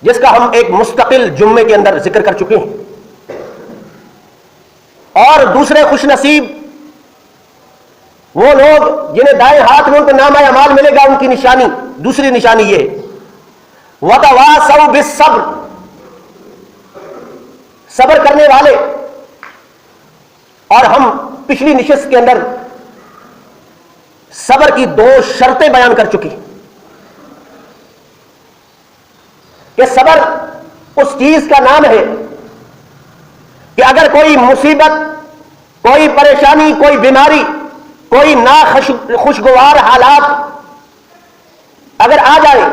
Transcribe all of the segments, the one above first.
جس کا ہم ایک مستقل جمعے کے اندر ذکر کر چکے ہیں. اور دوسرے خوش نصیب وہ لوگ جنہیں دائیں ہاتھ میں ان کو نامہ اعمال ملے گا. ان کی نشانی، دوسری نشانی یہ ہے وَتَوَاصَوْا بِالصَّبْرِ، صبر کرنے والے. اور ہم پچھلی نشست کے اندر صبر کی 2 شرطیں بیان کر چکی کہ صبر اس چیز کا نام ہے کہ اگر کوئی مصیبت، کوئی پریشانی، کوئی بیماری، کوئی خوشگوار حالات اگر آ جائے،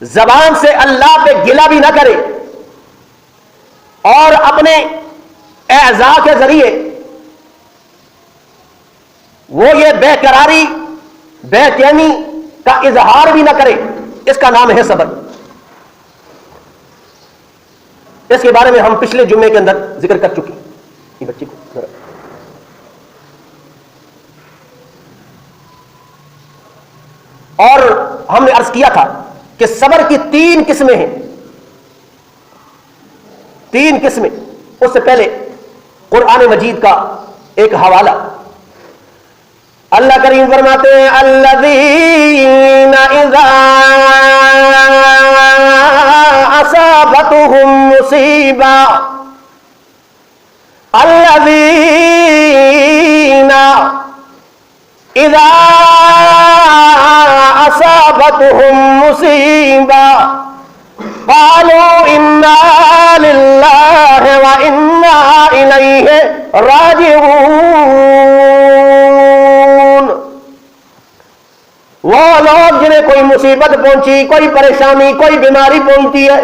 زبان سے اللہ پہ گلہ بھی نہ کرے اور اپنے اعضاء کے ذریعے وہ یہ بے قراری، بے چینی کا اظہار بھی نہ کرے. اس کا نام ہے صبر. اس کے بارے میں ہم پچھلے جمعے کے اندر ذکر کر چکے. یہ بچی کو اور ہم نے عرض کیا تھا کہ صبر کی 3 قسمیں ہیں. 3 قسمیں. اس سے پہلے قرآن مجید کا ایک حوالہ. اللہ کریم فرماتے ہیں الذین اذا اصابتهم مصیبہ، الذین اذا اصابتهم مصیبہ قالوا انا للہ وانا الیہ راجعون. وہ لوگ جنہیں کوئی مصیبت پہنچی، کوئی پریشانی، کوئی بیماری پہنچتی ہے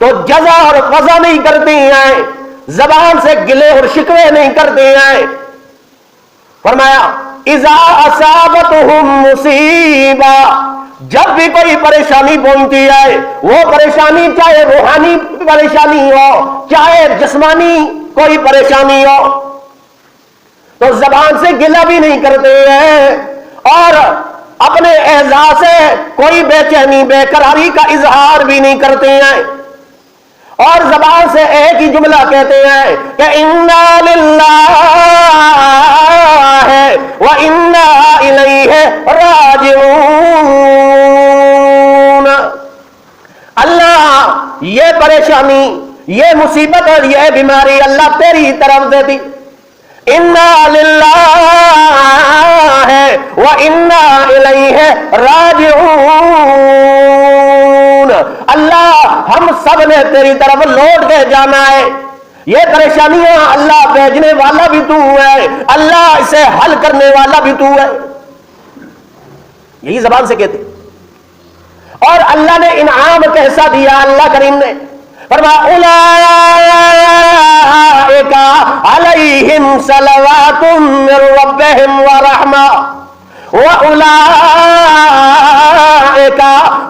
تو جزا اور قضا نہیں کرتی ہیں، زبان سے گلے اور شکوے نہیں کرتی ہیں. فرمایا اذا اصابتهم مصیبہ، جب بھی کوئی پریشانی پہنچتی ہے، وہ پریشانی چاہے روحانی پریشانی ہو، چاہے جسمانی کوئی پریشانی ہو، تو زبان سے گلہ بھی نہیں کرتے ہیں اور اپنے اعضاء سے کوئی بے چینی، بے قراری کا اظہار بھی نہیں کرتے ہیں، اور زبان سے ایک ہی جملہ کہتے ہیں کہ انا للہ وانا الیہ راجعون. اللہ یہ پریشانی، یہ مصیبت اور یہ بیماری اللہ تیری طرف سے دی. انا للہ وانا الیہ راجعون. اللہ ہم سب نے تیری طرف لوٹ کے جانا ہے. یہ پریشانیاں اللہ بھیجنے والا بھی تو ہے، اللہ اسے حل کرنے والا بھی تو ہے. یہی زبان سے کہتے. اور اللہ نے انعام کیسا دیا. اللہ کریم نے فرمایا اولئک علیہم صلوات من ربہم ورحمہ وَأُولَئِكَ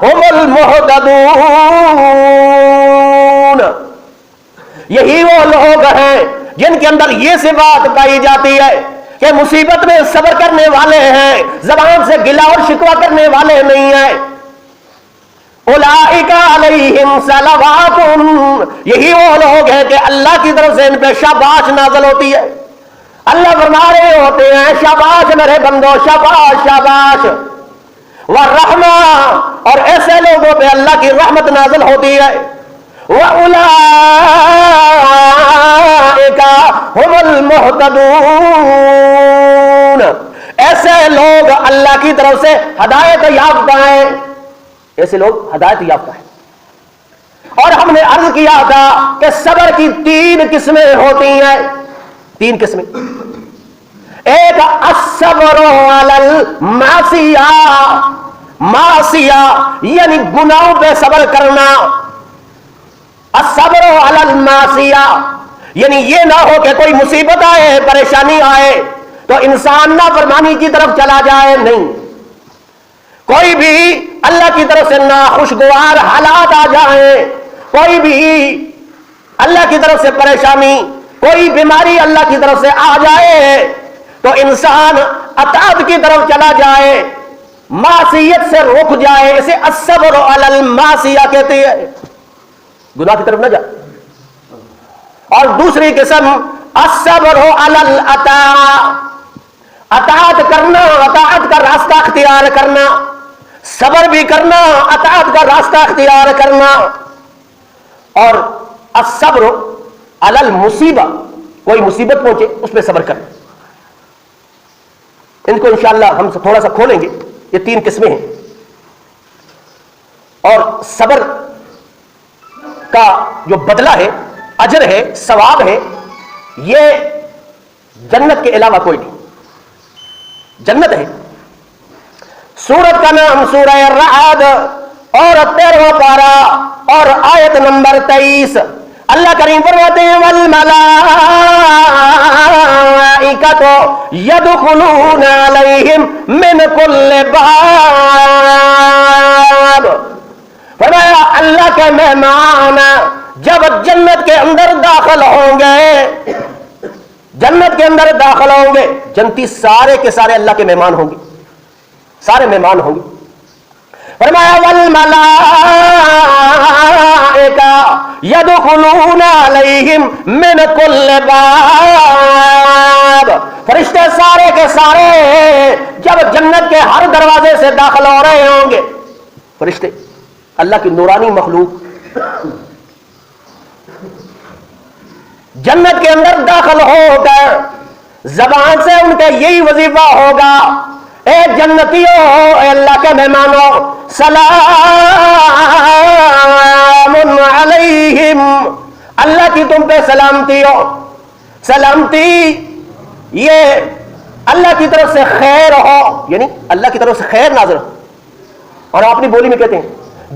هُمُ الْمُهْتَدُونَ. یہی وہ لوگ ہیں جن کے اندر یہ صفات پائی جاتی ہے کہ مصیبت میں صبر کرنے والے ہیں، زبان سے گلہ اور شکوہ کرنے والے نہیں ہیں. اولئک علیہم صلوات، یہی وہ لوگ ہیں کہ اللہ کی طرف سے ان پہ شاباش نازل ہوتی ہے. اللہ فرما رہے ہوتے ہیں شاباش میرے بندو، شاباش شاباش. والرحمہ، اور ایسے لوگوں پہ اللہ کی رحمت نازل ہوتی ہے. وَأُولَئِكَ هُمُ الْمُهْتَدُونَ، ایسے لوگ اللہ کی طرف سے ہدایت یافتہ ہیں. ایسے لوگ ہدایت یافتہ ہیں. اور ہم نے عرض کیا تھا کہ صبر کی 3 قسمیں ہوتی ہیں. 3 قسمیں. ایک الصبر علی المعصیہ، معصیہ یعنی گناہوں پہ صبر کرنا. الصبر علی المعصیہ یعنی یہ نہ ہو کہ کوئی مصیبت آئے، پریشانی آئے تو انسان نافرمانی کی طرف چلا جائے. نہیں، کوئی بھی اللہ کی طرف سے ناخوشگوار حالات آ جائیں، کوئی بھی اللہ کی طرف سے پریشانی، کوئی بیماری اللہ کی طرف سے آ جائے تو انسان اطاعت کی طرف چلا جائے، معصیت سے رک جائے، اسے الصبر علی المعصیہ کہتے ہیں، گناہ کی طرف نہ جائے۔ اور دوسری قسم الصبر علی العطاء، اطاعت کرنا، اطاعت کا راستہ اختیار کرنا، صبر بھی کرنا، اطاعت کا راستہ اختیار کرنا۔ اور الصبر علی المصیبہ، کوئی مصیبت پہنچے اس پہ صبر کرنا۔ ان کو انشاءاللہ ہم تھوڑا سا کھولیں گے، یہ 3 قسمیں ہیں۔ اور صبر کا جو بدلہ ہے، اجر ہے، ثواب ہے، یہ جنت کے علاوہ کوئی نہیں، جنت ہے۔ سورت کا نام سورہ الرعد اور 13واں پارہ اور آیت نمبر 23، اللہ کریم فرماتے ہیں والملائکۃ یدخلون علیہم من کل باب، فرمایا اللہ کے مہمان جب جنت کے اندر داخل ہوں گے، جنت کے اندر داخل ہوں گے، جنتی سارے کے سارے اللہ کے مہمان ہوں گے، سارے مہمان ہوں گے۔ فرمایا والملائکہ یدخلون علیہم من کل باب، فرشتے سارے کے سارے جب جنت کے ہر دروازے سے داخل ہو رہے ہوں گے، فرشتے اللہ کی نورانی مخلوق جنت کے اندر داخل ہو کر زبان سے ان کا یہی وظیفہ ہوگا، اے جنتیوں، اے اللہ کے مہمانوں، سلام علیہم، اللہ کی تم پہ سلامتی ہو۔ سلامتی یہ اللہ کی طرف سے خیر ہو، یعنی اللہ کی طرف سے خیر نازل ہو، اور آپ اپنی بولی میں کہتے ہیں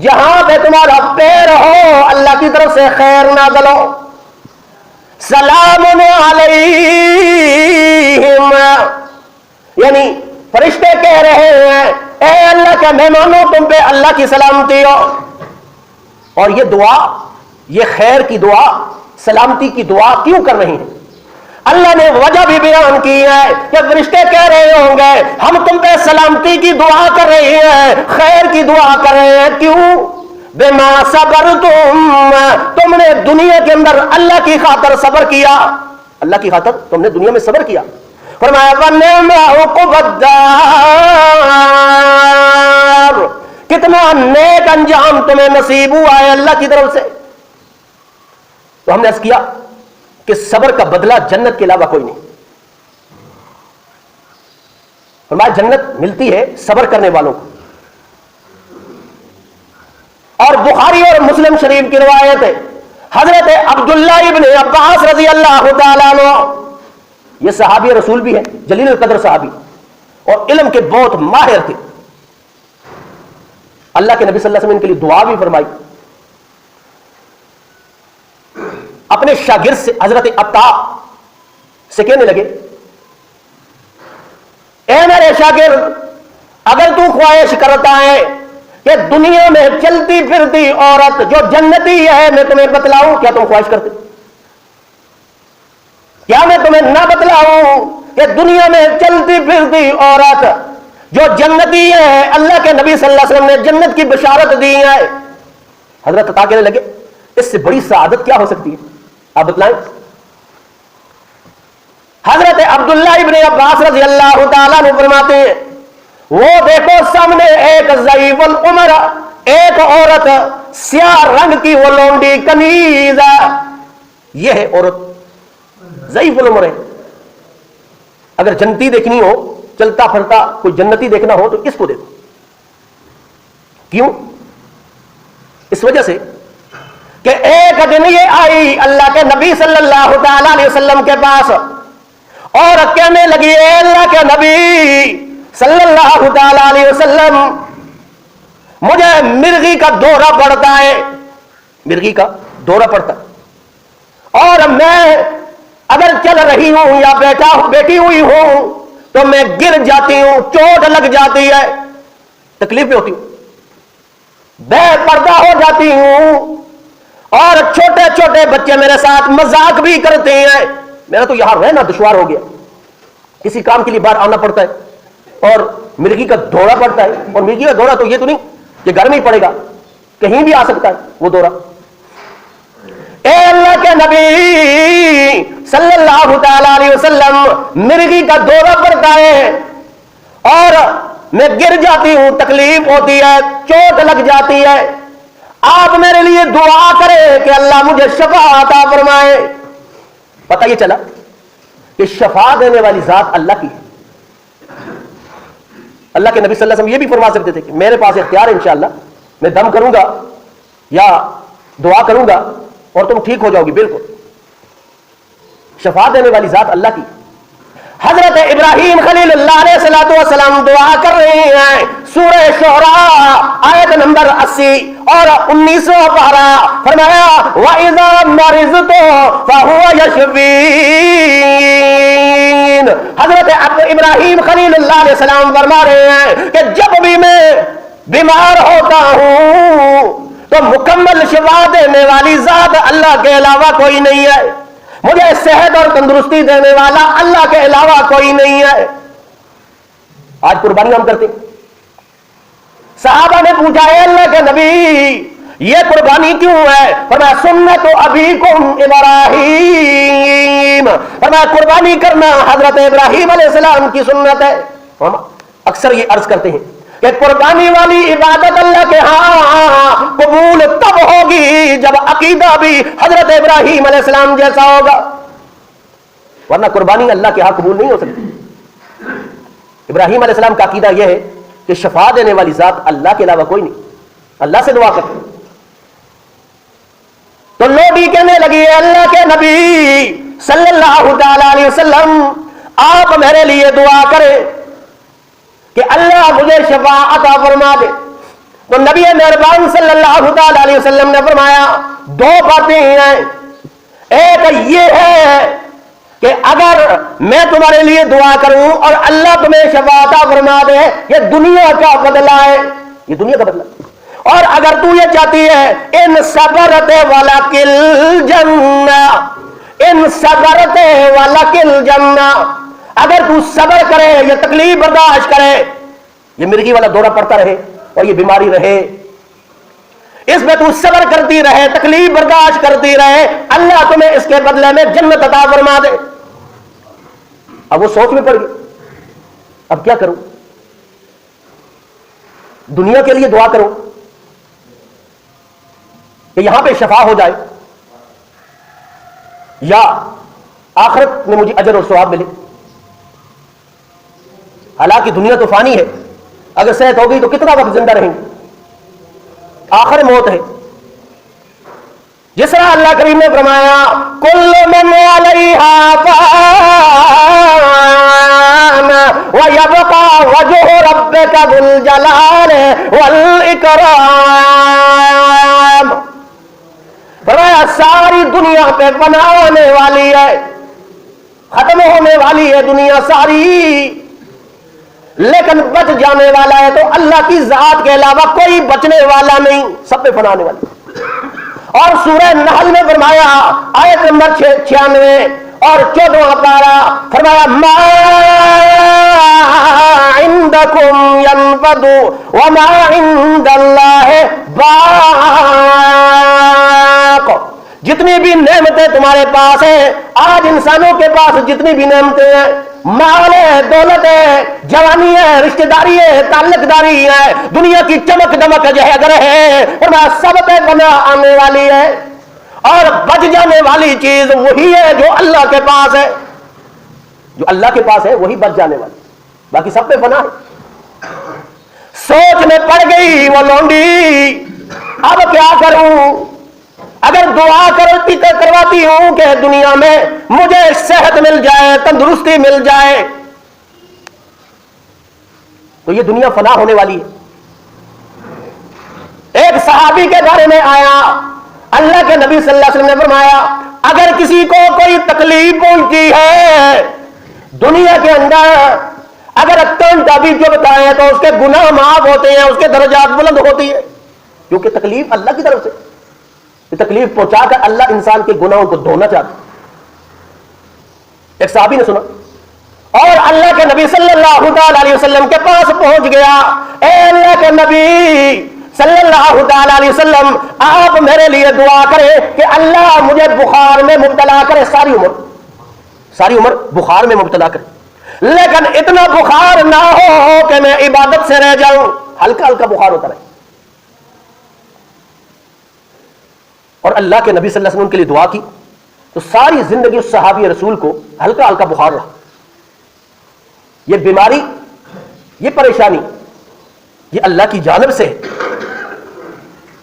جہاں پہ تمہارا پیر ہو اللہ کی طرف سے خیر نازل ہو۔ سلام علیہم، یعنی فرشتے کہہ رہے ہیں اے اللہ کے مہمانوں تم پہ اللہ کی سلامتی ہو۔ اور یہ دعا، یہ خیر کی دعا، سلامتی کی دعا کیوں کر رہی ہیں؟ اللہ نے وجہ بھی بیان کی ہے کہ فرشتے کہہ رہے ہوں گے ہم تم پہ سلامتی کی دعا کر رہے ہیں، خیر کی دعا کر رہے ہیں، کیوں؟ بما صبرتم، تم نے دنیا کے اندر اللہ کی خاطر صبر کیا، اللہ کی خاطر تم نے دنیا میں صبر کیا۔ فرمایا وَنِعْمَ عُقْبَى الدَّارِ، کتنا نیک انجام تمہیں نصیب ہوا ہے اللہ کی طرف سے۔ تو ہم نے عرض کیا کہ صبر کا بدلہ جنت کے علاوہ کوئی نہیں۔ فرمایا جنت ملتی ہے صبر کرنے والوں کو۔ اور بخاری اور مسلم شریف کی روایت ہے، حضرت عبداللہ ابن عباس رضی اللہ تعالیٰ عنہ، یہ صحابی رسول بھی ہیں، جلیل القدر صحابی، اور علم کے بہت ماہر تھے۔ اللہ کے نبی صلی اللہ علیہ وسلم ان کے لیے دعا بھی فرمائی۔ اپنے شاگرد سے حضرت عطا سے کہنے لگے اے میرے شاگرد، اگر تو خواہش کرتا ہے کہ دنیا میں چلتی پھرتی عورت جو جنتی ہے میں تمہیں بتلاؤں، کیا تم خواہش کرتے؟ کیا میں تمہیں نہ بتلاؤں کہ دنیا میں چلتی پھرتی عورت جو جنتی ہے، اللہ کے نبی صلی اللہ علیہ وسلم نے جنت کی بشارت دی ہے؟ حضرت عطا کہنے لگے اس سے بڑی سعادت کیا ہو سکتی ہے، آپ بتلائیں۔ حضرت عبداللہ ابن عباس رضی اللہ تعالیٰ نے فرماتے ہیں وہ دیکھو سامنے ایک ضعیف العمر، ایک عورت سیاہ رنگ کی، وہ لونڈی کنیزہ، یہ ہے عورت ضعیف العمر ہے۔ اگر جنتی دیکھنی ہو، چلتا پھرتا کوئی جنتی دیکھنا ہو تو اس کو دیکھو۔ کیوں؟ اس وجہ سے کہ ایک دن یہ آئی اللہ کے نبی صلی اللہ تعالی علیہ وسلم کے پاس اور کہنے لگی اے اللہ کے نبی صلی اللہ تعالی علیہ وسلم، مجھے مرغی کا دورہ پڑتا ہے، مرغی کا دورہ پڑتا ہے، اور میں اگر چل رہی ہوں یا بیٹھی ہوئی ہوں تو میں گر جاتی ہوں، چوٹ لگ جاتی ہے، تکلیف میں ہوتی ہوں، بے پردہ ہو جاتی ہوں، اور چھوٹے چھوٹے بچے میرے ساتھ مذاق بھی کرتے ہیں، میرا تو یہاں رہنا دشوار ہو گیا، کسی کام کے لیے باہر آنا پڑتا ہے، اور مرغی کا دورہ پڑتا ہے، اور مرغی کا دورہ تو یہ تو نہیں کہ گھر میں ہی پڑے گا، کہیں بھی آ سکتا ہے وہ دورہ۔ اے اللہ کے نبی صلی اللہ تعالی علیہ وسلم، مرغی کا دورہ پڑتا ہے اور میں گر جاتی ہوں، تکلیف ہوتی ہے، چوٹ لگ جاتی ہے، آپ میرے لیے دعا کریں کہ اللہ مجھے شفا عطا فرمائے۔ پتہ یہ چلا کہ شفا دینے والی ذات اللہ کی ہے۔ اللہ کے نبی صلی اللہ علیہ وسلم یہ بھی فرما سکتے تھے کہ میرے پاس اختیار ہے، انشاءاللہ میں دم کروں گا یا دعا کروں گا اور تم ٹھیک ہو جاؤ گی، بالکل۔ شفا دینے والی ذات اللہ کی۔ حضرت ابراہیم خلیل اللہ علیہ السلام دعا کر رہے ہیں، سورہ شعراء آیت نمبر 80 اور 19واں پارہ، فرمایا وَإِذَا مَرِضْتُ فَهُوَ يَشْفِينِ۔ حضرت ابراہیم خلیل اللہ علیہ السلام فرما رہے ہیں کہ جب بھی میں بیمار ہوتا ہوں تو مکمل شفا دینے والی ذات اللہ کے علاوہ کوئی نہیں ہے، مجھے صحت اور تندرستی دینے والا اللہ کے علاوہ کوئی نہیں ہے۔ آج قربانی ہم کرتے ہیں، صحابہ نے پوچھا اے اللہ کے نبی یہ قربانی کیوں ہے؟ فرمایا سنت ابیکم ابراہیم، فرمایا قربانی کرنا حضرت ابراہیم علیہ السلام کی سنت ہے۔ ہم اکثر یہ عرض کرتے ہیں کہ قربانی والی عبادت اللہ کے ہاں قبول تب ہوگی جب عقیدہ بھی حضرت ابراہیم علیہ السلام جیسا ہوگا، ورنہ قربانی اللہ کے ہاں قبول نہیں ہو سکتی۔ ابراہیم علیہ السلام کا عقیدہ یہ ہے کہ شفا دینے والی ذات اللہ کے علاوہ کوئی نہیں، اللہ سے دعا کرتے۔ تو لوڈی کہنے لگی ہے اللہ کے نبی صلی اللہ تعالی علیہ وسلم آپ میرے لیے دعا کریں کہ اللہ مجھے شفا عطا فرما دے۔ تو نبی مہربان صلی اللہ تعالی علیہ وسلم نے فرمایا دو باتیں ہیں، ایک یہ ہے کہ اگر میں تمہارے لیے دعا کروں اور اللہ تمہیں شفا عطا فرما دے، یہ دنیا کا بدلہ ہے، یہ دنیا کا بدلہ۔ اور اگر تو یہ چاہتی ہے ان صبرت ولکل جنہ، ان صبرت ولکل جنہ، اگر تو صبر کرے، یہ تکلیف برداشت کرے، یہ مرغی والا دورہ پڑتا رہے اور یہ بیماری رہے، اس میں تو صبر کرتی رہے، تکلیف برداشت کرتی رہے، اللہ تمہیں اس کے بدلے میں جنت عطا فرما دے۔ اب وہ سوچ میں پڑ گئی اب کیا کروں، دنیا کے لیے دعا کروں کہ یہاں پہ شفا ہو جائے یا آخرت میں مجھے اجر اور ثواب ملے۔ حالانکہ دنیا تو فانی ہے، اگر صحت ہو گئی تو کتنا وقت زندہ رہیں گے، آخر موت ہے۔ جس طرح اللہ کریم نے فرمایا کل من علیہا فان ویبقى وجہ ربک ذو الجلال والاکرام، فرمایا ساری دنیا پہ فنا ہونے والی ہے، ختم ہونے والی ہے دنیا ساری، لیکن بچ جانے والا ہے تو اللہ کی ذات کے علاوہ کوئی بچنے والا نہیں، سب پہ فنا ہونے والی۔ اور سورہ نحل میں فرمایا آیت نمبر 96 اور 14واں پارہ، فرمایا ما عندکم ينفد وما عند اللہ باق، جتنی بھی نعمتیں تمہارے پاس ہیں، آج انسانوں کے پاس جتنی بھی نعمتیں ہیں، مال ہے، دولت ہے، جوانی ہے، رشتہ داری ہے، تعلق داری ہے، دنیا کی چمک دمک جو ہے اگر ہے، اور سب پہ بنا آنے والی ہے، اور بچ جانے والی چیز وہی ہے جو اللہ کے پاس ہے، جو اللہ کے پاس ہے وہی بچ جانے والی، باقی سب پہ فنا ہے۔ سوچ میں پڑ گئی وہ لونڈی اب کیا کروں، اگر دعا کرواتی ہوں کہ دنیا میں مجھے صحت مل جائے، تندرستی مل جائے، تو یہ دنیا فنا ہونے والی ہے۔ ایک صحابی کے بارے میں آیا، اللہ کے نبی صلی اللہ علیہ وسلم نے فرمایا اگر کسی کو کوئی تکلیف پہنچتی ہے دنیا کے اندر، اگر بھی جو بتائے تو اس کے گناہ معاف ہوتے ہیں، اس کے درجات بلند ہوتی ہے، کیونکہ تکلیف اللہ کی طرف سے، تکلیف پہنچا کر اللہ انسان کے گناہوں کو دھونا چاہتا ہے۔ ایک صحابی نے سنا اور اللہ کے نبی صلی اللہ تعالی علیہ وسلم کے پاس پہنچ گیا. اے اللہ کے نبی صلی اللہ تعالی علیہ وسلم, آپ میرے لیے دعا کریں کہ اللہ مجھے بخار میں مبتلا کرے, ساری عمر بخار میں مبتلا کرے, لیکن اتنا بخار نہ ہو کہ میں عبادت سے رہ جاؤں, ہلکا ہلکا بخار ہوتا رہے. اور اللہ کے نبی صلی اللہ علیہ وسلم کے لیے دعا کی تو ساری زندگی اس صحابی رسول کو ہلکا ہلکا بخار رہا. یہ بیماری, یہ پریشانی, یہ اللہ کی جانب سے ہے,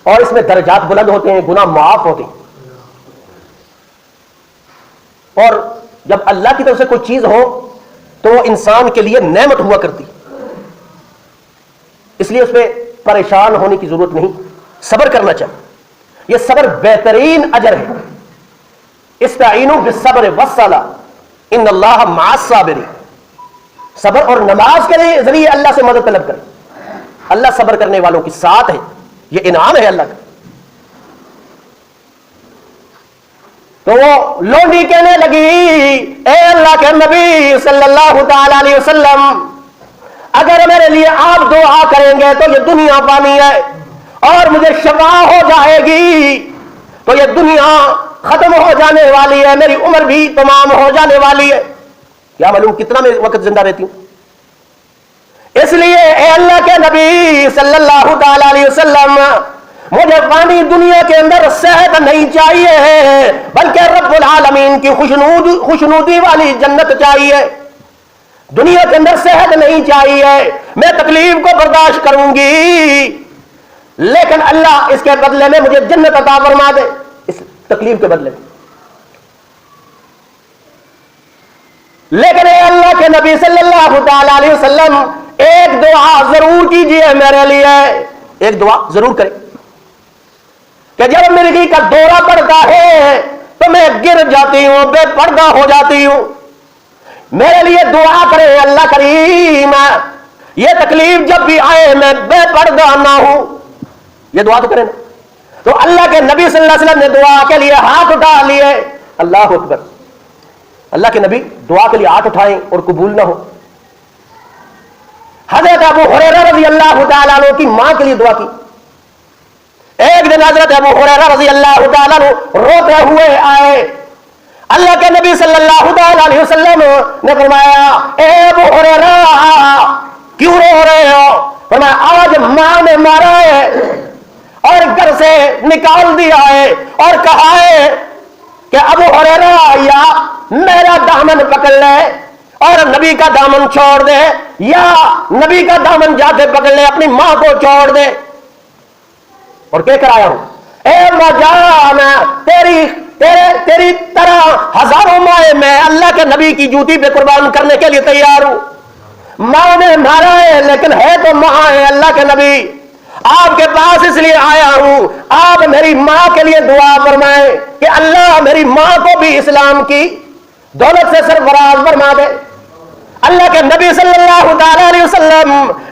اور اس میں درجات بلند ہوتے ہیں, گناہ معاف ہوتے ہیں. اور جب اللہ کی طرف سے کوئی چیز ہو تو وہ انسان کے لیے نعمت ہوا کرتی, اس لیے اس پہ پریشان ہونے کی ضرورت نہیں, صبر کرنا چاہیے. یہ صبر بہترین اجر ہے. استعینوا بالصبر والصلاۃ ان اللہ مع الصابرین. صبر اور نماز کے ذریعے اللہ سے مدد طلب کریں. اللہ صبر کرنے والوں کے ساتھ ہے, یہ انعام ہے اللہ کا. تو وہ لونڈی کہنے لگی, اے اللہ کے نبی صلی اللہ تعالی علیہ وسلم, اگر میرے لیے آپ دعا کریں گے تو یہ دنیا پانی ہے, اور مجھے شفا ہو جائے گی تو یہ دنیا ختم ہو جانے والی ہے, میری عمر بھی تمام ہو جانے والی ہے. کیا معلوم کتنا میں وقت زندہ رہتی ہوں. اس لیے اے اللہ کے نبی صلی اللہ تعالی علیہ وسلم, مجھے فانی دنیا کے اندر صحت نہیں چاہیے, بلکہ رب العالمین کی خوشنودی والی جنت چاہیے. دنیا کے اندر صحت نہیں چاہیے, میں تکلیف کو برداشت کروں گی, لیکن اللہ اس کے بدلے میں مجھے جنت عطا فرما دے, اس تکلیف کے بدلے میں. لیکن اے اللہ کے نبی صلی اللہ تعالی علیہ وسلم, ایک دعا ضرور کیجئے میرے لیے, ایک دعا ضرور کریں کہ جب مرغی کا دورہ پڑتا ہے تو میں گر جاتی ہوں, بے پردہ ہو جاتی ہوں, میرے لیے دعا کریں اللہ کریم, یہ تکلیف جب بھی آئے میں بے پردہ نہ ہوں. یہ دعا تو کریں نا. تو اللہ کے نبی صلی اللہ علیہ وسلم نے دعا کے لیے ہاتھ اٹھا لیے. اللہ اکبر. اللہ کے نبی دعا کے لیے ہاتھ اٹھائیں اور قبول نہ ہو. حضرت ابو ہریرہ رضی اللہ تعالیٰ عنہ کی ماں کے لیے دعا کی. ایک دن حضرت ابو ہریرہ رضی اللہ تعالیٰ عنہ روتے ہوئے آئے. اللہ کے نبی صلی اللہ تعالیٰ علیہ وسلم نے فرمایا, اے ابو ہریرہ کیوں رو رہے ہو؟ فرمایا, آج ماں نے مارا ہے اور گھر سے نکال دیا ہے اور کہا ہے کہ ابو ہریرہ یا میرا دامن پکڑ لے اور نبی کا دامن چھوڑ دے, یا نبی کا دامن جاتے پکڑ لے اپنی ماں کو چھوڑ دے. اور کہہ کر آیا ہوں, اے اماں جان, تیری طرح ہزاروں مائیں میں اللہ کے نبی کی جوتی پہ قربان کرنے کے لیے تیار ہوں. ماں نے مارا ہے لیکن ہے تو ماں ہے. اللہ کے نبی آپ کے پاس اس لیے آیا ہوں, آپ میری ماں کے لیے دعا فرمائیں کہ اللہ میری ماں کو بھی اسلام کی دولت سے سرفراز فرما دے. اللہ کے نبی صلی اللہ تعالی علیہ وسلم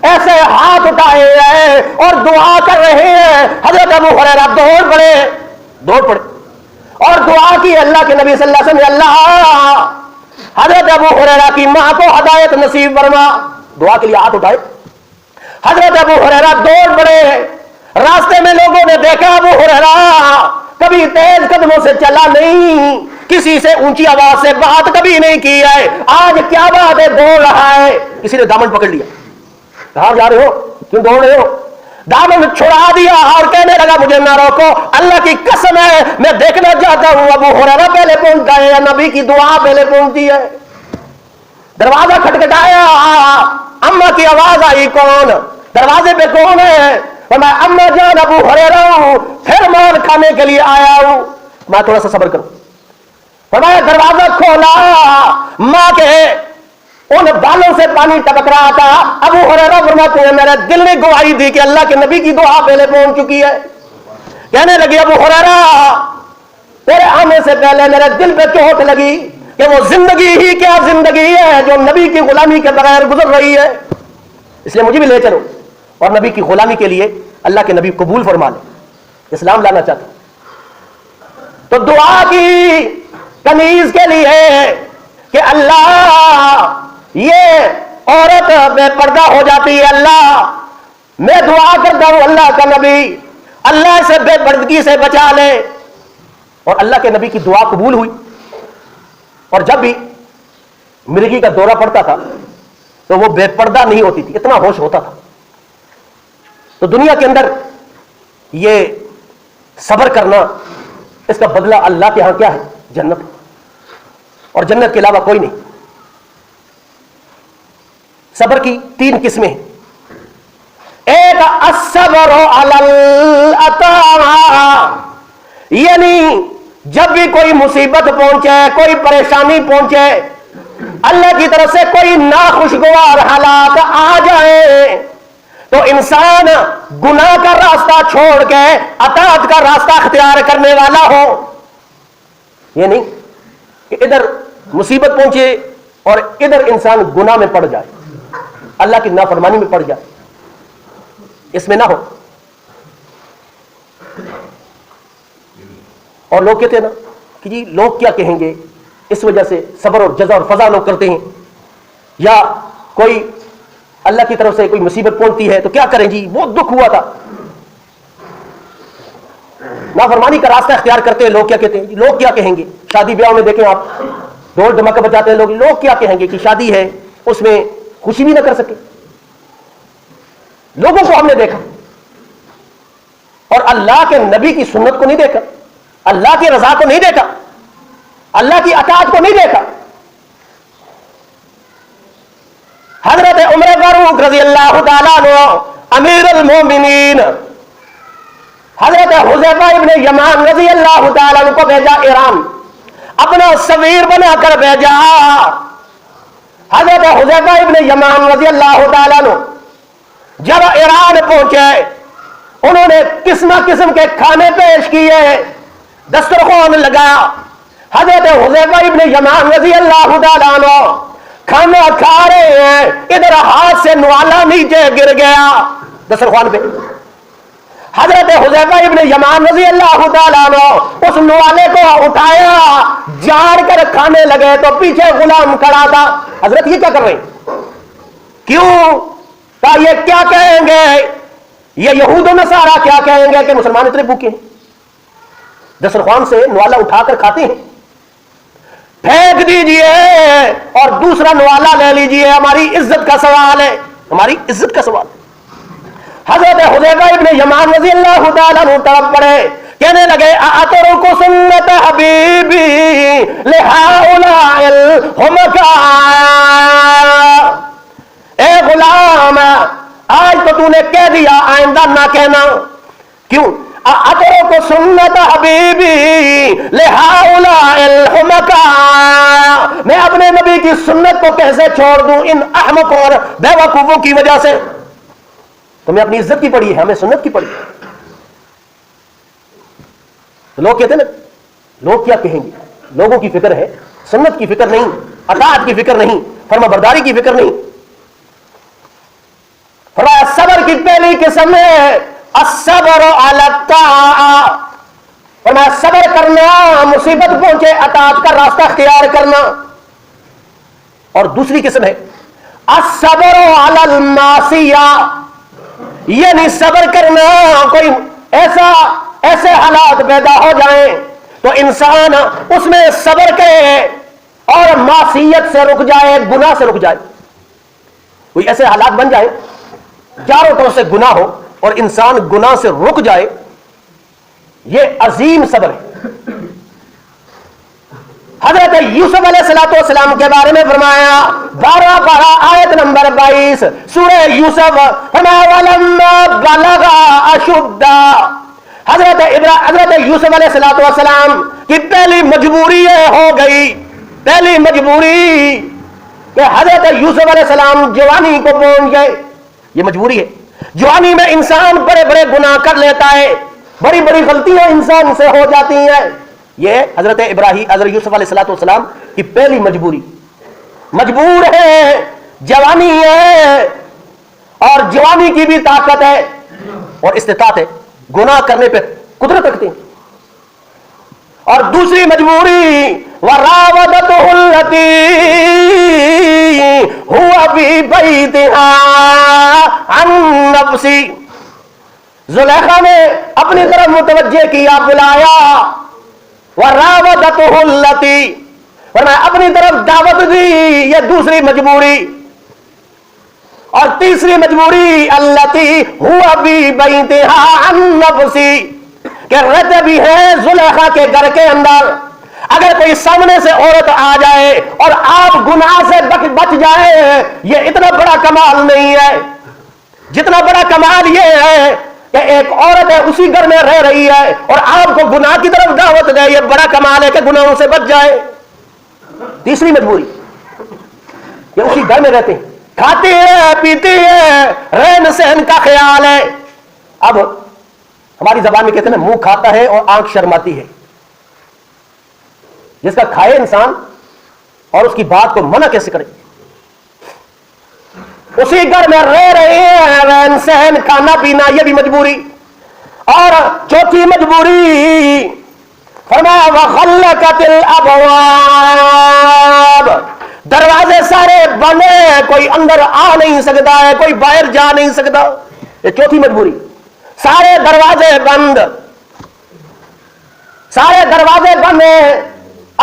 ایسے ہاتھ اٹھائے ہیں اور دعا کر رہے ہیں. حضرت ابو ہریرہ دوڑ پڑے اور دعا کی. اللہ کے نبی صلی اللہ علیہ وسلم, اللہ حضرت ابو ہریرہ کی ماں کو ہدایت نصیب فرما. دعا کے لیے ہاتھ اٹھائے. حضرت ابو ہریرہ دوڑ پڑے. راستے میں لوگوں نے دیکھا ابو ہریرہ کبھی تیز قدموں سے چلا نہیں, کسی سے اونچی آواز سے بات کبھی نہیں کی ہے, آج کیا بات ہے دوڑ رہا ہے. کسی نے دامن پکڑ لیا, کہاں جا رہے ہو, کیوں دوڑ رہے ہو؟ دامن چھڑا دیا اور کہنے لگا مجھے نہ روکو, اللہ کی قسم ہے میں دیکھنا چاہتا ہوں ابو ہریرہ پہلے پہنچتا ہے یا نبی کی دعا پہلے پہنچتی ہے. دروازہ کھٹکھٹایا, اما کی آواز آئی, کون دروازے پہ کون ہے؟ میں اما جان ابو ہریرہ ہوں, پھر مار کھانے کے لیے آیا ہوں, میں تھوڑا سا صبر کروں. فرمایا دروازہ کھولا, ماں کے ان بالوں سے پانی ٹپک رہا تھا. ابو ہریرہ فرماتے ہیں میرے دل نے گواہی دی کہ اللہ کے نبی کی دعا پہلے پہنچ چکی ہے. کہنے لگی ابو ہریرہ تیرے آنے سے پہلے میرے دل پہ چوٹ لگی کہ وہ زندگی ہی کیا زندگی ہے جو نبی کی غلامی کے بغیر گزر رہی ہے, اس لیے مجھے بھی لے چلو اور نبی کی غلامی کے لیے اللہ کے نبی قبول فرما لے, اسلام لانا چاہتا. تو دعا کی تمیز کے لیے کہ اللہ یہ عورت بے پردہ ہو جاتی ہے، اللہ میں دعا کرتا ہوں اللہ کا نبی اللہ سے بے پردگی سے بچا لے، اور اللہ کے نبی کی دعا قبول ہوئی، اور جب بھی مرغی کا دورہ پڑتا تھا تو وہ بے پردہ نہیں ہوتی تھی، اتنا ہوش ہوتا تھا۔ تو دنیا کے اندر یہ صبر کرنا، اس کا بدلہ اللہ کے ہاں کیا ہے؟ جنت، اور جنت کے علاوہ کوئی نہیں۔ صبر کی 3 قسمیں ہیں۔ ایک الصبر علی العطاء، یعنی جب بھی کوئی مصیبت پہنچے، کوئی پریشانی پہنچے، اللہ کی طرف سے کوئی ناخوشگوار حالات آ جائے تو انسان گناہ کا راستہ چھوڑ کے اطاعت کا راستہ اختیار کرنے والا ہو۔ یہ نہیں کہ ادھر مصیبت پہنچے اور ادھر انسان گناہ میں پڑ جائے، اللہ کی نافرمانی میں پڑ جائے، اس میں نہ ہو۔ اور لوگ کہتے ہیں نا کہ جی لوگ کیا کہیں گے، اس وجہ سے صبر اور جزا اور فضا لوگ کرتے ہیں، یا کوئی اللہ کی طرف سے کوئی مصیبت پہنچتی ہے تو کیا کریں جی، بہت دکھ ہوا تھا، نافرمانی کا راستہ اختیار کرتے ہیں۔ لوگ کیا کہتے ہیں، لوگ کیا کہیں گے۔ شادی بیاہ میں دیکھیں آپ، ڈھول دھماکہ بجاتے ہیں لوگ کیا کہیں گے کہ شادی ہے اس میں خوشی بھی نہ کر سکے۔ لوگوں کو ہم نے دیکھا اور اللہ کے نبی کی سنت کو نہیں دیکھا، اللہ کی رضا کو نہیں دیکھا، اللہ کی اطاعت کو نہیں دیکھا۔ حضرت عمر فاروق رضی اللہ تعالیٰ عنہ امیر المومنین حضرت حذیفہ ابن یمان رضی اللہ تعالیٰ عنہ کو بھیجا ایران، اپنا سفیر بنا کر بھیجا۔ حضرت حذیفہ ابن یمان رضی اللہ تعالیٰ عنہ جب ایران پہنچے، انہوں نے قسم قسم کے کھانے پیش کیے، دسترخوان لگا۔ حضرت حذیفہ ابن یمان رضی اللہ تعالیٰ عنہ کھانا کھا رہے ہیں، ادھر ہاتھ سے نوالا نیچے گر گیا دسترخوان پہ۔ حضرت حذیفہ ابن یمان رضی اللہ تعالیٰ عنہ اس نوالے کو اٹھایا، جاڑ کر کھانے لگے تو پیچھے غلام کھڑا تھا۔ حضرت یہ کیا کر رہے ہیں؟ کیوں؟ کہا یہ کیا کہیں گے، یہ یہود و نصارہ کیا کہیں گے کہ مسلمان اتنے بھوکے ہیں، دسترخوان سے نوالا اٹھا کر کھاتے ہیں، پھینک دیجئے اور دوسرا نوالا لے لیجئے، ہماری عزت کا سوال ہے، ہماری عزت کا سوال ہے۔ حضرت حذیفہ ابن یمان رضی اللہ تعالیٰ عنہ طرف پڑے، کہنے لگے اترک سنت حبیبی لہؤلاء الحمقاء، اے غلام آج تو تو نے کہہ دیا، آئندہ نہ کہنا۔ کیوں؟ اترک سنت حبیبی لہؤلاء الحمقاء، میں اپنے نبی کی سنت کو کیسے چھوڑ دوں ان احمق اور بے وقوفوں کی وجہ سے؟ تمہیں اپنی عزت کی پڑی ہے، ہمیں سنت کی پڑی ہے۔ تو لوگ کہتے ہیں نا لوگ کیا کہیں گے، لوگوں کی فکر ہے، سنت کی فکر نہیں، اطاعت کی فکر نہیں، فرما برداری کی فکر نہیں۔ فرمایا صبر کی پہلی قسم ہے الصبر علی الطاعہ، فرمایا صبر کرنا، مصیبت پہنچے اطاعت کا راستہ اختیار کرنا۔ اور دوسری قسم ہے الصبر علی المعصیہ، یعنی صبر کرنا، کوئی ایسے حالات پیدا ہو جائیں تو انسان اس میں صبر کرے اور معصیت سے رک جائے، گناہ سے رک جائے۔ کوئی ایسے حالات بن جائے چاروں طرف سے گناہ ہو اور انسان گناہ سے رک جائے، یہ عظیم صبر ہے۔ حضرت یوسف علیہ السلام کے بارے میں فرمایا 12 پارہ آیت نمبر 22 سورہ یوسف، فرمایا وَلَمَّا بَلَغَ أَشُدَّهُ، حضرت یوسف علیہ السلام کی پہلی مجبوری یہ ہو گئی، پہلی مجبوری کہ حضرت یوسف علیہ السلام جوانی کو پہنچ گئے۔ یہ مجبوری ہے، جوانی میں انسان بڑے بڑے گناہ کر لیتا ہے، بڑی بڑی غلطیاں انسان سے ہو جاتی ہیں۔ یہ حضرت یوسف علیہ السلام کی پہلی مجبوری، مجبور ہے، جوانی ہے، اور جوانی کی بھی طاقت ہے اور استطاعت ہے، گناہ کرنے پہ قدرت رکھتے ہیں۔ اور دوسری مجبوری وراودته التي هو في بيتها عن نفسه، زلیخا نے اپنی طرف متوجہ کیا، بلایا، وراودته التي، فرمایا اپنی طرف دعوت دی، یہ دوسری مجبوری۔ اور تیسری مجبوری التي هو في بيتها عن نفسه، کہ رہتے بھی ہیں زلیخا کے گھر کے اندر، اگر کوئی سامنے سے عورت آ جائے اور آپ گناہ سے بچ جائے، یہ اتنا بڑا کمال نہیں ہے جتنا بڑا کمال یہ ہے کہ ایک عورت ہے اسی گھر میں رہ رہی ہے اور آپ کو گناہ کی طرف دعوت دے، یہ بڑا کمال ہے کہ گناہوں سے بچ جائے۔ تیسری مجبوری یہ اسی گھر میں رہتے ہیں، کھاتے ہیں، پیتے ہیں، رہن سہن کا خیال ہے۔ اب ہماری زبان میں کہتے ہیں منہ کھاتا ہے اور آنکھ شرماتی ہے، جس کا کھائے انسان اور اس کی بات کو منع کیسے کرے؟ اسی گھر میں رہ رہے ہیں، رہن سہن، کھانا پینا، یہ بھی مجبوری۔ اور چوتھی مجبوری فرمایا وغلقت الابواب، دروازے سارے بندے، کوئی اندر آ نہیں سکتا ہے، کوئی باہر جا نہیں سکتا، یہ چوتھی مجبوری، سارے دروازے بند، سارے دروازے بند ہیں۔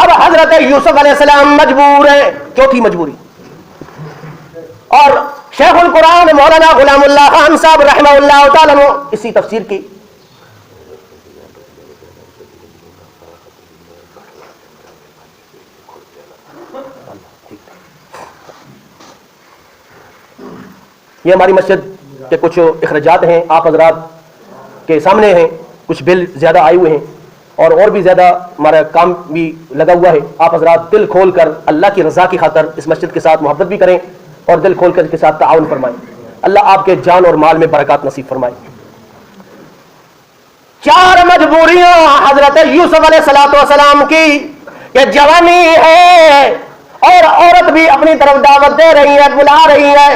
اب حضرت یوسف علیہ السلام مجبور ہیں، چوتھی مجبوری۔ اور شیخ القرآن مولانا غلام اللہ خان صاحب رحمہ اللہ تعالیٰ نے اسی تفسیر کی، یہ ہماری مسجد کے کچھ اخراجات ہیں، آپ حضرات کے سامنے ہیں، کچھ بل زیادہ آئے ہوئے ہیں اور بھی زیادہ ہمارا کام بھی لگا ہوا ہے۔ آپ حضرات دل کھول کر اللہ کی رضا کی خاطر اس مسجد کے ساتھ محبت بھی کریں اور دل کھول کر اس کے ساتھ تعاون فرمائیں، اللہ آپ کے جان اور مال میں برکات نصیب فرمائے۔ 4 مجبوریاں حضرت یوسف علیہ السلام کی کہ جوانی ہے اور عورت بھی اپنی طرف دعوت دے رہی ہے، بلا رہی ہے،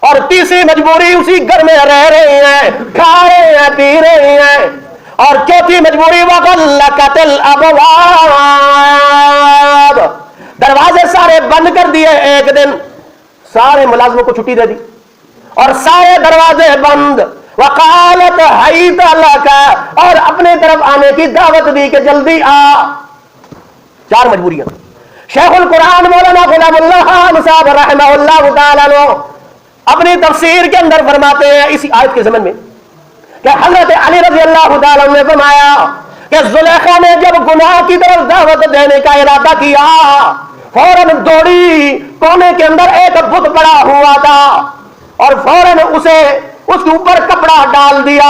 اور تیسری مجبوری اسی گھر میں رہ رہے ہیں، کھا رہے ہیں، پی رہے ہیں، اور چوتھی مجبوری وغلقت الابواب، دروازے سارے بند کر دیے۔ ایک دن سارے ملازموں کو چھٹی دے دی اور سارے دروازے بند، وقالت حیت لک، اور اپنے طرف آنے کی دعوت دی کہ جلدی آ۔ 4 مجبوریاں۔ شیخ القرآن مولانا غلام اللہ خان صاحب رحمہ اللہ تعالیٰ اپنی تفسیر کے اندر فرماتے ہیں اسی آیت کے ضمن میں کہ حضرت علی رضی اللہ تعالیٰ نے فرمایا کہ زلیخا نے جب گناہ کی طرف دعوت دینے کا ارادہ کیا، فوراً دوڑی، کونے کے اندر ایک بت پڑا ہوا تھا اور فوراً اس کے اوپر کپڑا ڈال دیا۔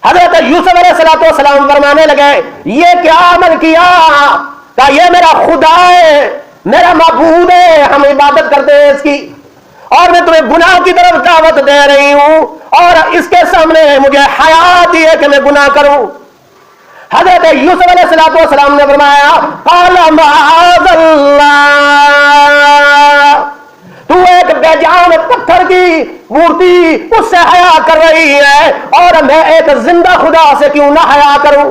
حضرت یوسف علیہ السلام فرمانے لگے یہ کیا عمل کیا؟ کہ یہ میرا خدا ہے، میرا معبود ہے، ہم عبادت کرتے ہیں اس کی، اور میں تمہیں گناہ کی طرف دعوت دے رہی ہوں اور اس کے سامنے مجھے حیا آتی ہے کہ میں گناہ کروں۔ حضرت یوسف علیہ السلام نے فرمایا قال معاذ اللہ، تو ایک بے جان پتھر کی مورتی اس سے حیا کر رہی ہے اور میں ایک زندہ خدا سے کیوں نہ حیا کروں؟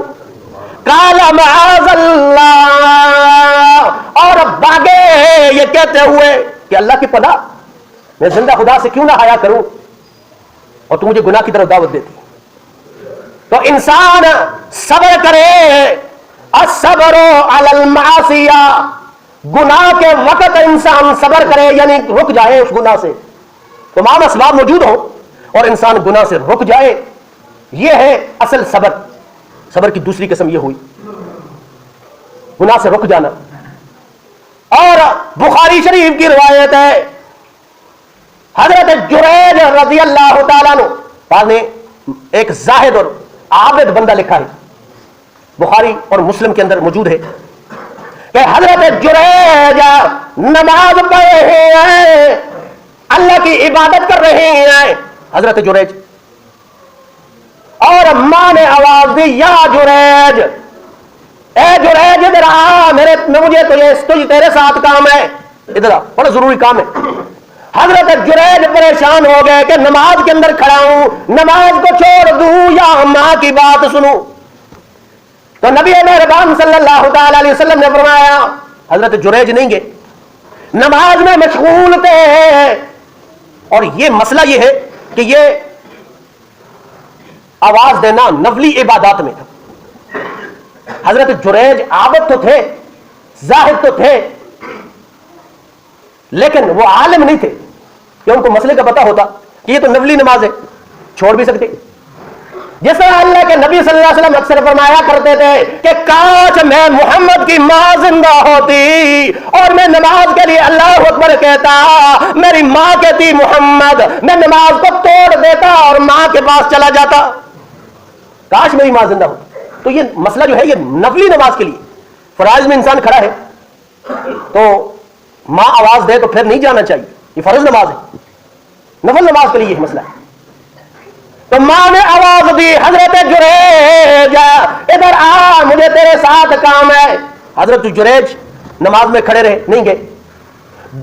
قال معاذ اللہ، اور بھاگے یہ کہتے ہوئے کہ اللہ کی پناہ، میں زندہ خدا سے کیوں نہ حیا کروں اور تو مجھے گناہ کی طرف دعوت دیتی۔ تو انسان صبر کرے، الصبر علی المعصیہ، گناہ کے وقت انسان صبر کرے، یعنی رک جائے اس گناہ سے، تمام اسباب موجود ہوں اور انسان گناہ سے رک جائے، یہ ہے اصل صبر۔ صبر کی دوسری قسم یہ ہوئی گناہ سے رک جانا۔ اور بخاری شریف کی روایت ہے حضرت جریج رضی اللہ تعالیٰ نے ایک زاہد اور عابد بندہ لکھا ہے، بخاری اور مسلم کے اندر موجود ہے کہ حضرت جریج نماز پڑھ رہے ہیں، اللہ کی عبادت کر رہے ہیں حضرت جریج، اور ماں نے آواز دی یا جریج، اے جریج ادھر آ، مجھے تو یہ تیرے ساتھ کام ہے، ادھر آ، بڑا ضروری کام ہے۔ حضرت جریج پریشان ہو گئے کہ نماز کے اندر کھڑا ہوں، نماز کو چھوڑ دوں یا ماں کی بات سنوں؟ تو نبی مہربان صلی اللہ تعالی علیہ وسلم نے فرمایا حضرت جریج نہیں گئے، نماز میں مشغول تھے. اور یہ مسئلہ یہ ہے کہ یہ آواز دینا نفلی عبادات میں تھا. حضرت جریج عابد تو تھے، زاہد تو تھے، لیکن وہ عالم نہیں تھے کہ ان کو مسئلے کا پتہ ہوتا کہ یہ تو نفلی نماز ہے، چھوڑ بھی سکتے. جس طرح اللہ کے نبی صلی اللہ علیہ وسلم اکثر فرمایا کرتے تھے کہ کاش میں محمد کی ماں زندہ ہوتی اور میں نماز کے لیے اللہ اکبر کہتا، میری ماں کہتی محمد، میں نماز کو توڑ دیتا اور ماں کے پاس چلا جاتا. کاش میری ماں زندہ ہوتی. تو یہ مسئلہ جو ہے یہ نفلی نماز کے لیے، فرائض میں انسان کھڑا ہے تو ماں آواز دے تو پھر نہیں جانا چاہیے، یہ فرض نماز ہے. نفل نماز کے لیے یہ مسئلہ ہے. تو ماں نے آواز دی، حضرت جریج ادھر آ، مجھے تیرے ساتھ کام ہے. حضرت جریج نماز میں کھڑے رہے، نہیں گئے.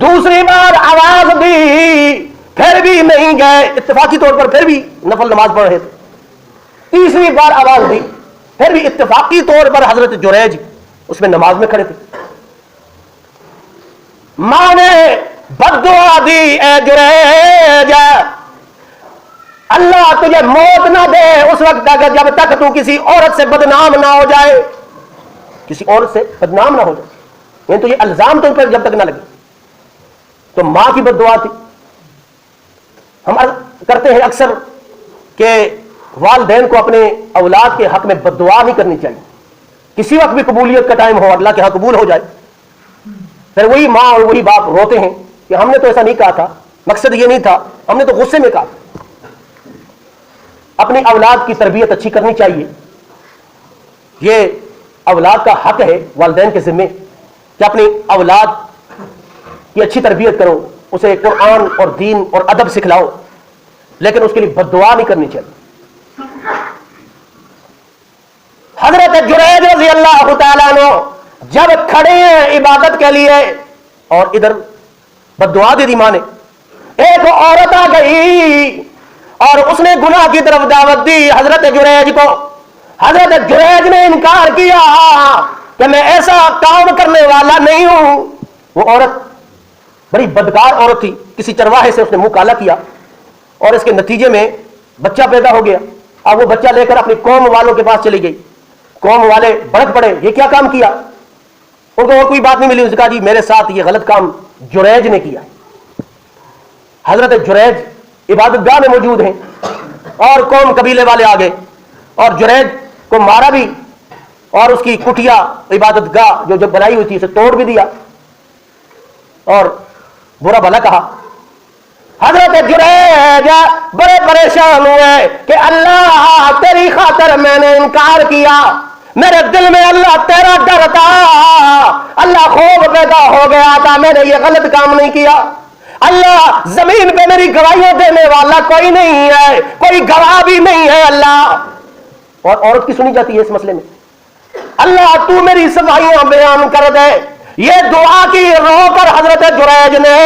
دوسری بار آواز دی، پھر بھی نہیں گئے، اتفاقی طور پر پھر بھی نفل نماز پڑھ رہے تھے. تیسری بار آواز دی، پھر بھی اتفاقی طور پر حضرت جریج اس میں نماز میں کھڑے تھے. ماں نے بد دعا دی، اے جریج اللہ تجھے موت نہ دے اس وقت تک جب تک تو کسی عورت سے بدنام نہ ہو جائے، کسی عورت سے بدنام نہ ہو جائے، یعنی تو یہ الزام تم پر جب تک نہ لگے. تو ماں کی بد دعا تھی. ہم کرتے ہیں اکثر کہ والدین کو اپنے اولاد کے حق میں بد دعا نہیں کرنی چاہیے. کسی وقت بھی قبولیت کا ٹائم ہو، اللہ کے ہاں قبول ہو جائے، پھر وہی ماں اور وہی باپ روتے ہیں کہ ہم نے تو ایسا نہیں کہا تھا، مقصد یہ نہیں تھا، ہم نے تو غصے میں کہا. اپنی اولاد کی تربیت اچھی کرنی چاہیے. یہ اولاد کا حق ہے والدین کے ذمے کہ اپنی اولاد کی اچھی تربیت کرو، اسے قرآن اور دین اور ادب سکھلاؤ، لیکن اس کے لیے بد دعا نہیں کرنی چاہیے. حضرت جریج رضی اللہ تعالیٰ عنہ جب کھڑے ہیں عبادت کے لیے اور ادھر بد دعا دے دی ماں نے. ایک عورت آ گئی اور اس نے گناہ کی طرف دعوت دی حضرت جریج کو. حضرت جریج نے انکار کیا کہ میں ایسا کام کرنے والا نہیں ہوں. وہ عورت بڑی بدکار عورت تھی، کسی چرواہے سے اس نے منہ کالا کیا اور اس کے نتیجے میں بچہ پیدا ہو گیا. اب وہ بچہ لے کر اپنی قوم والوں کے پاس چلی گئی. قوم والے بھڑک پڑے، یہ کیا کام کیا؟ ان کو اور کوئی بات نہیں ملی. اس نے کہا جی میرے ساتھ یہ غلط کام جریج نے کیا. حضرت جریج عبادت گاہ میں موجود ہیں اور قوم قبیلے والے آ گئے اور جریج کو مارا بھی اور اس کی کٹیا عبادت گاہ جو بنائی ہوئی تھی اسے توڑ بھی دیا اور برا بھلا کہا. حضرت جریج بڑے پریشان ہوئے کہ اللہ تیری خاطر میں نے انکار کیا، میرے دل میں اللہ تیرا ڈر تھا، اللہ خوف پیدا ہو گیا تھا، میں نے یہ غلط کام نہیں کیا. اللہ زمین پہ میری گواہیاں دینے والا کوئی نہیں ہے، کوئی گواہ بھی نہیں ہے اللہ. اور عورت کی سنی جاتی ہے اس مسئلے میں. اللہ تو میری صفائیاں بیان کر دے. یہ دعا کی رو کر حضرت جریج نے،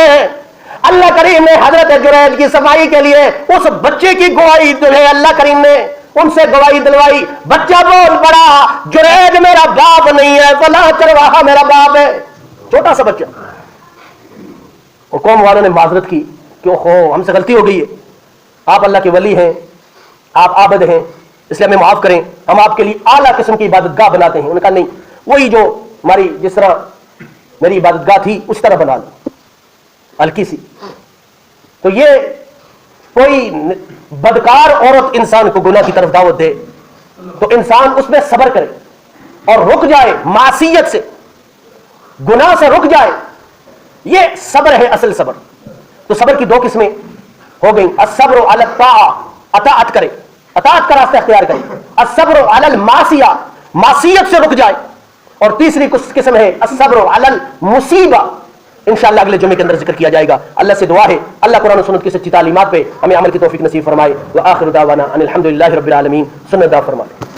اللہ کریم نے حضرت جریج کی صفائی کے لیے اس بچے کی گواہی دلے، اللہ کریم نے ان سے گواہی دلوائی. بچہ بول پڑا جریج میرا باپ نہیں ہے، فلاں چرواہا میرا باپ ہے. چھوٹا سا بچہ. اور قوم والوں نے معذرت کی کہ ہم سے غلطی ہو گئی ہے، آپ اللہ کے ولی ہیں، آپ عابد ہیں، اس لیے ہمیں معاف کریں، ہم آپ کے لیے اعلیٰ قسم کی عبادت گاہ بناتے ہیں. انہوں نے کہا نہیں، وہی جو ہماری جس طرح میری عبادت گاہ تھی اس طرح بنا لو، ہلکی سی. تو یہ کوئی بدکار عورت انسان کو گناہ کی طرف دعوت دے تو انسان اس میں صبر کرے اور رک جائے، معصیت سے گناہ سے رک جائے. یہ صبر ہے اصل صبر. تو صبر کی دو قسمیں ہو گئی. الصبر علی الطاعہ، اطاعت کرے، اطاعت کا راستہ اختیار کرے. الصبر علی المعصیہ، معصیت سے رک جائے. اور تیسری قسم ہے الصبر علی المصیبہ. انشاءاللہ اگلے جمعے کے اندر ذکر کیا جائے گا. اللہ سے دعا ہے اللہ قرآن و سنت کی سچی تعلیمات پہ ہمیں عمل کی توفیق نصیب فرمائے. وآخر دعوانا ان الحمدللہ رب العالمین. سنت دا فرمائے.